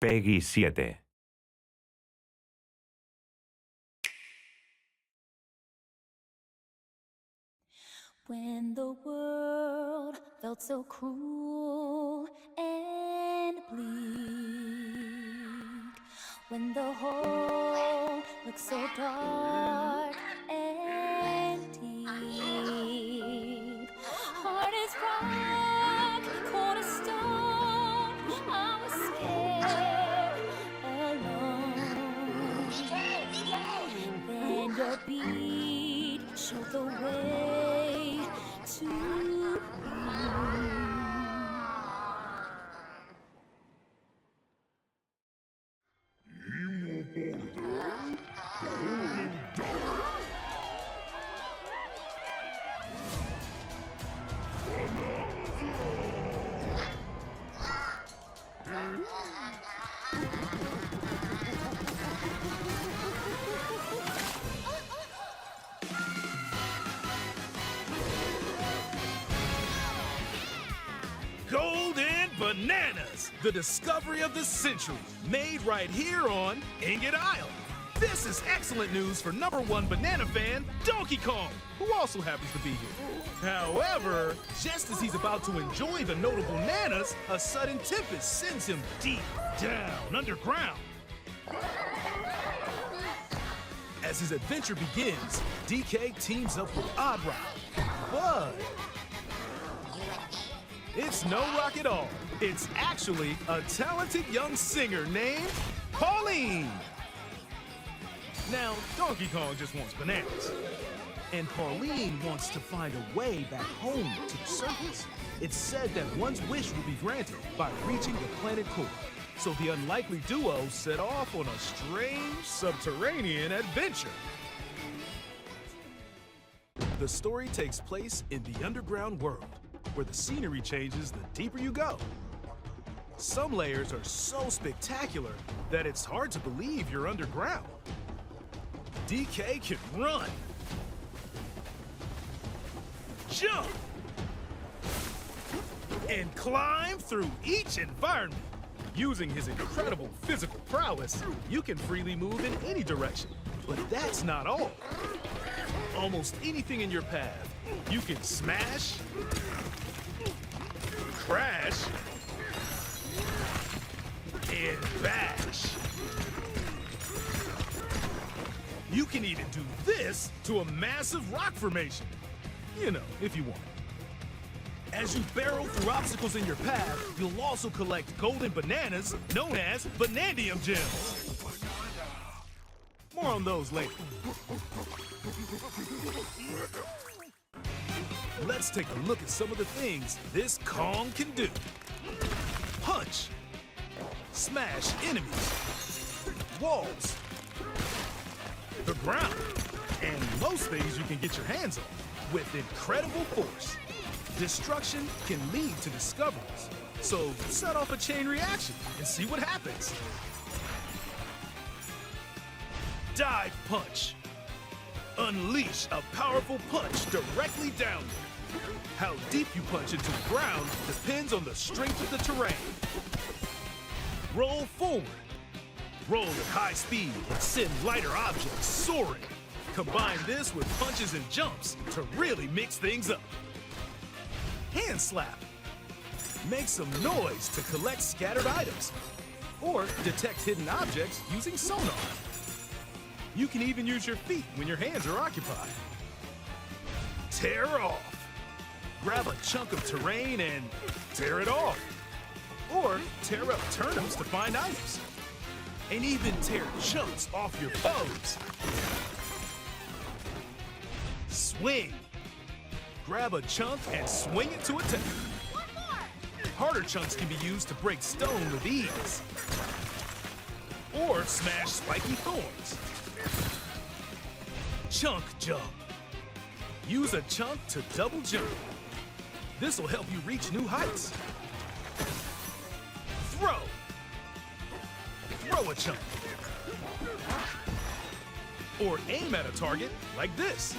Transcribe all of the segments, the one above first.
Peggy 7. When the world felt so cruel and bleak, when the whole looked so dark and deep, hard as rock, cold as stone, I was scared, alone. Then your beat showed the way to you. Golden Bananas, the discovery of the century, made right here on Ingot Island. This is excellent news for #1 banana fan, Donkey Kong, who also happens to be here. However, just as he's about to enjoy the notable bananas, a sudden tempest sends him deep down underground. As his adventure begins, DK teams up with Odd Rock, but it's no rock at all. It's actually a talented young singer named Pauline. Now, Donkey Kong just wants bananas. And Pauline wants to find a way back home to the surface. It's said that one's wish will be granted by reaching the planet core. So the unlikely duo set off on a strange subterranean adventure. The story takes place in the underground world, where the scenery changes the deeper you go. Some layers are so spectacular that it's hard to believe you're underground. DK can run, jump, and climb through each environment. Using his incredible physical prowess, you can freely move in any direction. But that's not all. Almost anything in your path, you can smash, crash, and bash. You can even do this to a massive rock formation. You know, if you want. As you barrel through obstacles in your path, you'll also collect golden bananas known as Banandium gems. More on those later. Let's take a look at some of the things this Kong can do. Punch. Smash enemies. Walls. The ground. And most things you can get your hands on with incredible force. Destruction can lead to discoveries. So set off a chain reaction and see what happens. Dive punch. Unleash a powerful punch directly downward. How deep you punch into the ground depends on the strength of the terrain. Roll forward. Roll at high speed and send lighter objects soaring. Combine this with punches and jumps to really mix things up. Hand slap. Make some noise to collect scattered items. Or detect hidden objects using sonar. You can even use your feet when your hands are occupied. Tear off. Grab a chunk of terrain and tear it off. Or tear up turnips to find items. And even tear chunks off your foes. Swing. Grab a chunk and swing it to attack. One more! Harder chunks can be used to break stone with ease. Or smash spiky thorns. Chunk jump. Use a chunk to double jump. This will help you reach new heights. Throw. Throw a chunk. Or aim at a target like this.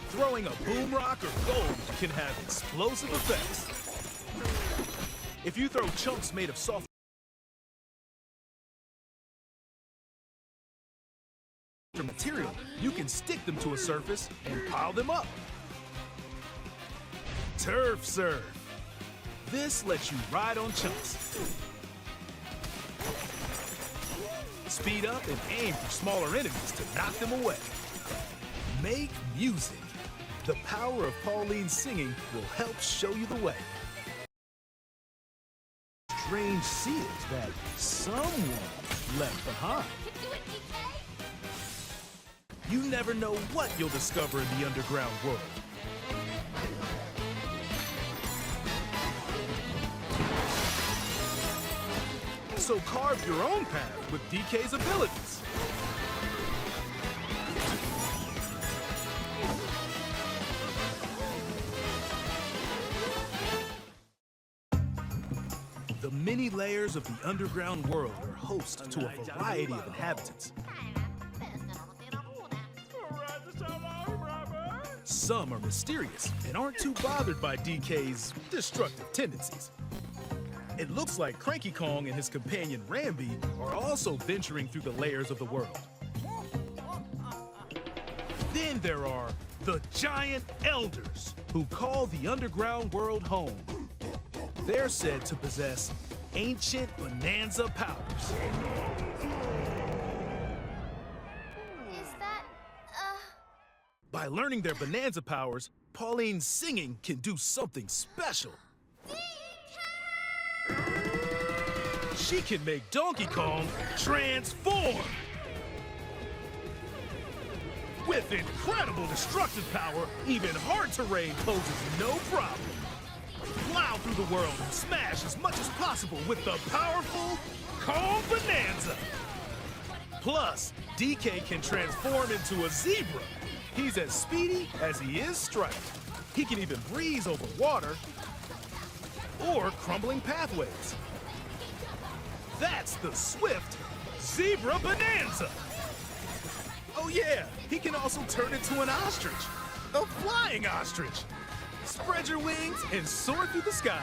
Throwing a boom rock or gold can have explosive effects. If you throw chunks made of soft material, you can stick them to a surface and pile them up. Turf serve. This lets you ride on chunks. Speed up and aim for smaller enemies to knock them away. Make music. The power of Pauline's singing will help show you the way. Strange seals that someone left behind. You never know what you'll discover in the underground world. So carve your own path with DK's abilities. The many layers of the underground world are host to a variety of inhabitants. Some are mysterious and aren't too bothered by DK's destructive tendencies. It looks like Cranky Kong and his companion Rambi are also venturing through the layers of the world. Then there are the Giant Elders, who call the underground world home. They're said to possess ancient bonanza powers. Is that, By learning their bonanza powers, Pauline's singing can do something special. She can make Donkey Kong transform! With incredible destructive power, even hard terrain poses no problem. Plow through the world and smash as much as possible with the powerful Kong Bonanza! Plus, DK can transform into a zebra. He's as speedy as he is striped. He can even breeze over water or crumbling pathways. That's the swift Zebra Bonanza! Oh yeah, he can also turn into an ostrich. A flying ostrich! Spread your wings and soar through the sky.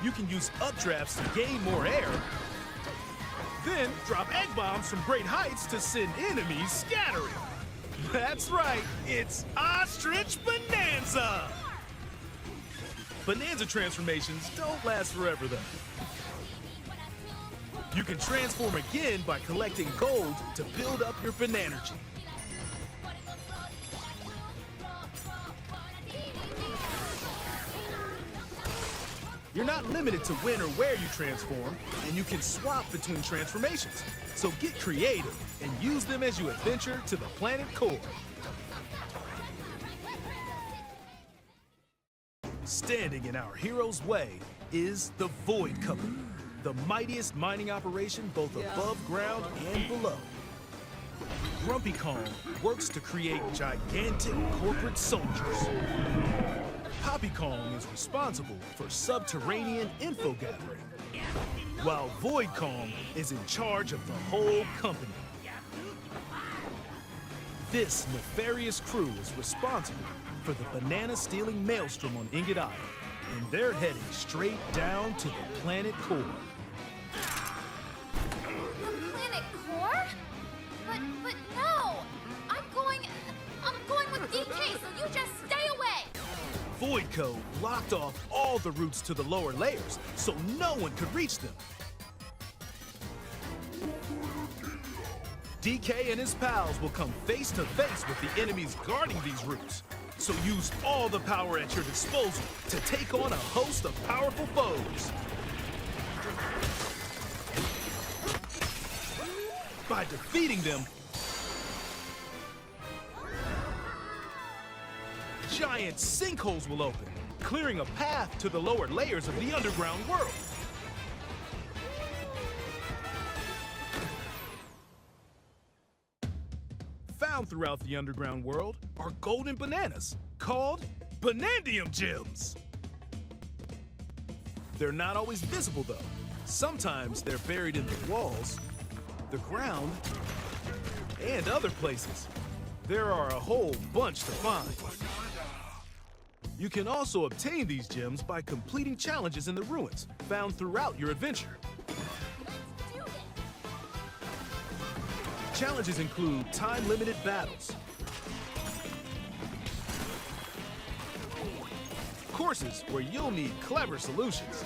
You can use updrafts to gain more air. Then drop egg bombs from great heights to send enemies scattering. That's right, it's Ostrich Bonanza! Bonanza transformations don't last forever, though. You can transform again by collecting gold to build up your Bonanergy. You're not limited to when or where you transform, and you can swap between transformations. So get creative and use them as you adventure to the planet core. Standing in our hero's way is the Void Company, the mightiest mining operation both above ground and below. Grumpy Kong works to create gigantic corporate soldiers. Poppy Kong is responsible for subterranean info gathering, while Void Kong is in charge of the whole company. This nefarious crew is responsible for the banana-stealing maelstrom on Ingot Island, and they're heading straight down to the planet core. the planet core? But no! I'm going with DK, so you just stay away! Voidco blocked off all the routes to the lower layers, so no one could reach them. DK and his pals will come face to face with the enemies guarding these routes. So use all the power at your disposal to take on a host of powerful foes. By defeating them, giant sinkholes will open, clearing a path to the lower layers of the underground world. Found throughout the underground world are golden bananas, called Banandium Gems. They're not always visible, though. Sometimes they're buried in the walls, the ground, and other places. There are a whole bunch to find. You can also obtain these gems by completing challenges in the ruins found throughout your adventure. Challenges include time-limited battles, courses where you'll need clever solutions,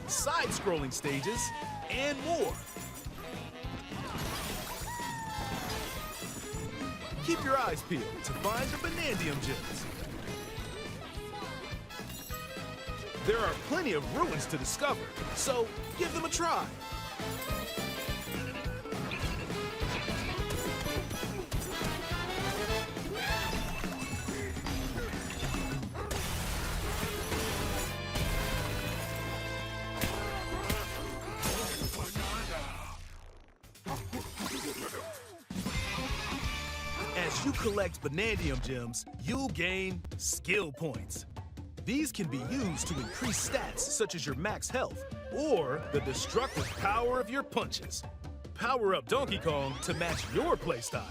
side-scrolling stages, and more. Keep your eyes peeled to find the Banandium gems. There are plenty of ruins to discover, so give them a try. As you collect Banandium gems, you'll gain skill points. These can be used to increase stats such as your max health or the destructive power of your punches. Power up Donkey Kong to match your playstyle.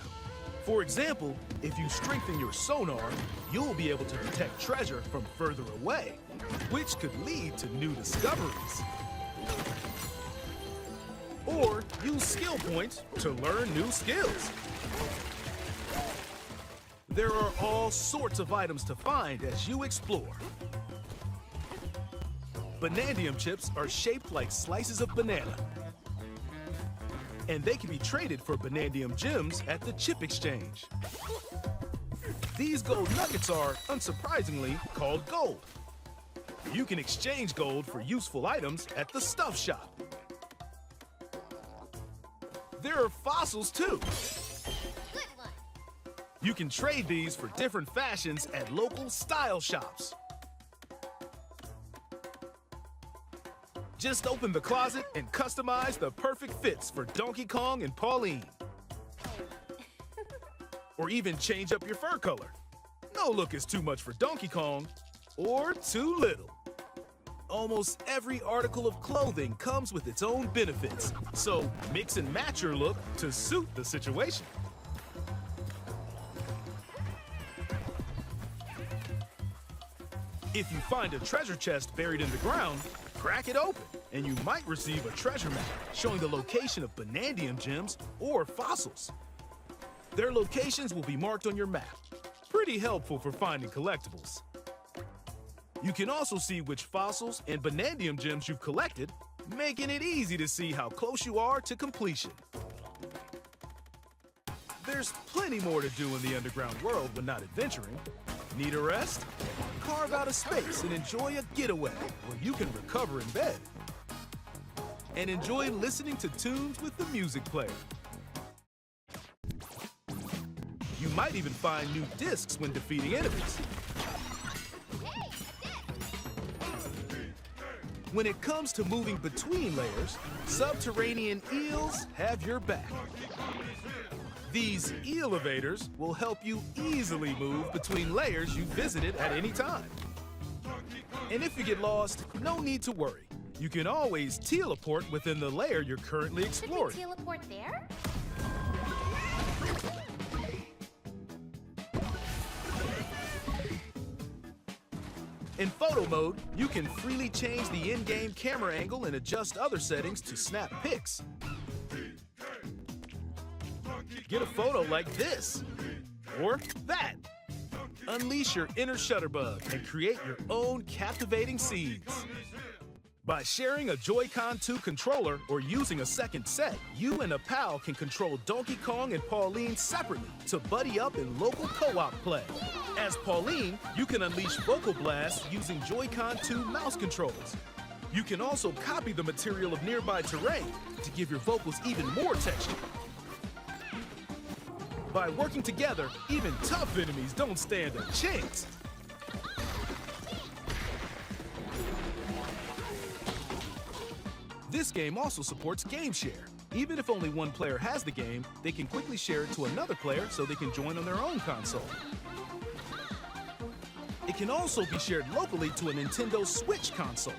For example, if you strengthen your sonar, you'll be able to detect treasure from further away, which could lead to new discoveries. Or use skill points to learn new skills. There are all sorts of items to find as you explore. Banandium chips are shaped like slices of banana. And they can be traded for Banandium gems at the chip exchange. These gold nuggets are, unsurprisingly, called gold. You can exchange gold for useful items at the stuff shop. There are fossils too. You can trade these for different fashions at local style shops. Just open the closet and customize the perfect fits for Donkey Kong and Pauline. Or even change up your fur color. No look is too much for Donkey Kong, or too little. Almost every article of clothing comes with its own benefits, so mix and match your look to suit the situation. If you find a treasure chest buried in the ground, crack it open, and you might receive a treasure map showing the location of Banandium gems or fossils. Their locations will be marked on your map. Pretty helpful for finding collectibles. You can also see which fossils and Banandium gems you've collected, making it easy to see how close you are to completion. There's plenty more to do in the underground world when not adventuring. Need a rest? Carve out a space and enjoy a getaway where you can recover in bed. And enjoy listening to tunes with the music player. You might even find new discs when defeating enemies. When it comes to moving between layers, subterranean eels have your back. These elevators will help you easily move between layers you visited at any time. And if you get lost, no need to worry. You can always teleport within the layer you're currently exploring. Should we teleport there? In photo mode, you can freely change the in-game camera angle and adjust other settings to snap pics. Get a photo like this, or that. Unleash your inner shutterbug and create your own captivating scenes. By sharing a Joy-Con 2 controller or using a second set, you and a pal can control Donkey Kong and Pauline separately to buddy up in local co-op play. As Pauline, you can unleash vocal blasts using Joy-Con 2 mouse controls. You can also copy the material of nearby terrain to give your vocals even more texture. By working together, even tough enemies don't stand a chance. This game also supports Game Share. Even if only one player has the game, they can quickly share it to another player so they can join on their own console. It can also be shared locally to a Nintendo Switch console.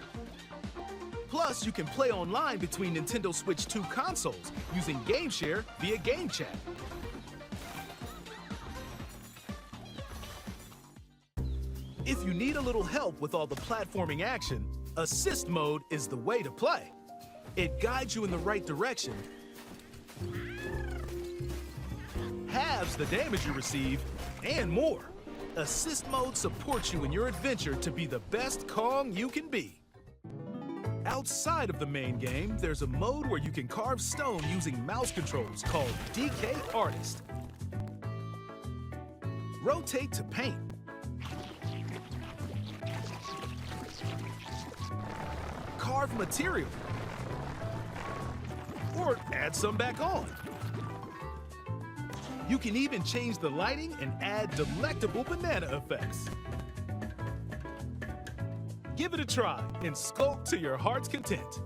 Plus, you can play online between Nintendo Switch 2 consoles using Game Share via Game Chat. If you need a little help with all the platforming action, Assist Mode is the way to play. It guides you in the right direction, halves the damage you receive, and more. Assist mode supports you in your adventure to be the best Kong you can be. Outside of the main game, there's a mode where you can carve stone using mouse controls called DK Artist. Rotate to paint. Carve material. Or add some back on. You can even change the lighting and add delectable banana effects. Give it a try and sculpt to your heart's content.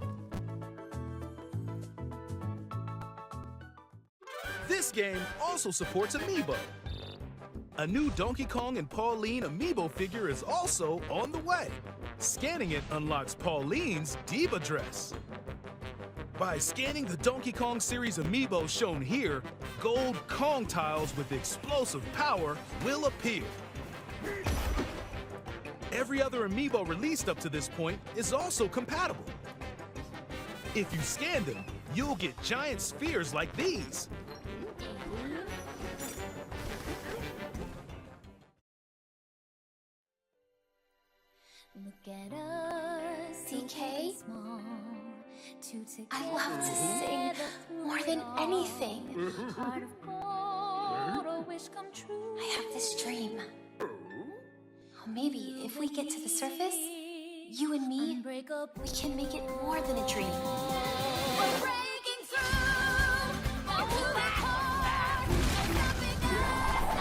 This game also supports amiibo. A new Donkey Kong and Pauline amiibo figure is also on the way. Scanning it unlocks Pauline's diva dress. By scanning the Donkey Kong series amiibo shown here, gold Kong tiles with explosive power will appear. Every other amiibo released up to this point is also compatible. If you scan them, you'll get giant spheres like these. Look at us, DK, I love to sing more than anything. I have this dream. Oh, maybe if we get to the surface, you and me, we can make it more than a dream. We're breaking through into the core. There's nothing us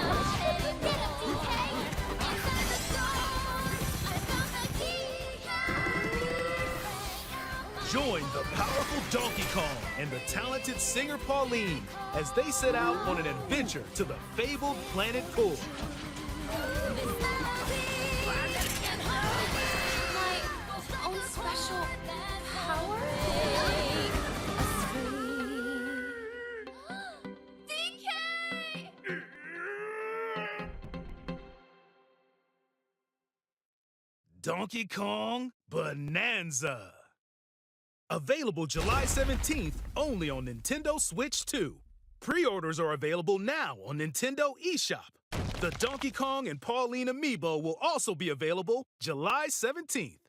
not able to DK. Inside the storm, I found the key. Join the powerful Donkey Kong and the talented singer Pauline as they set out on an adventure to the fabled planet Core. My own special power? DK! Donkey Kong Bonanza. Available July 17th only on Nintendo Switch 2. Pre-orders are available now on Nintendo eShop. The Donkey Kong and Pauline amiibo will also be available July 17th.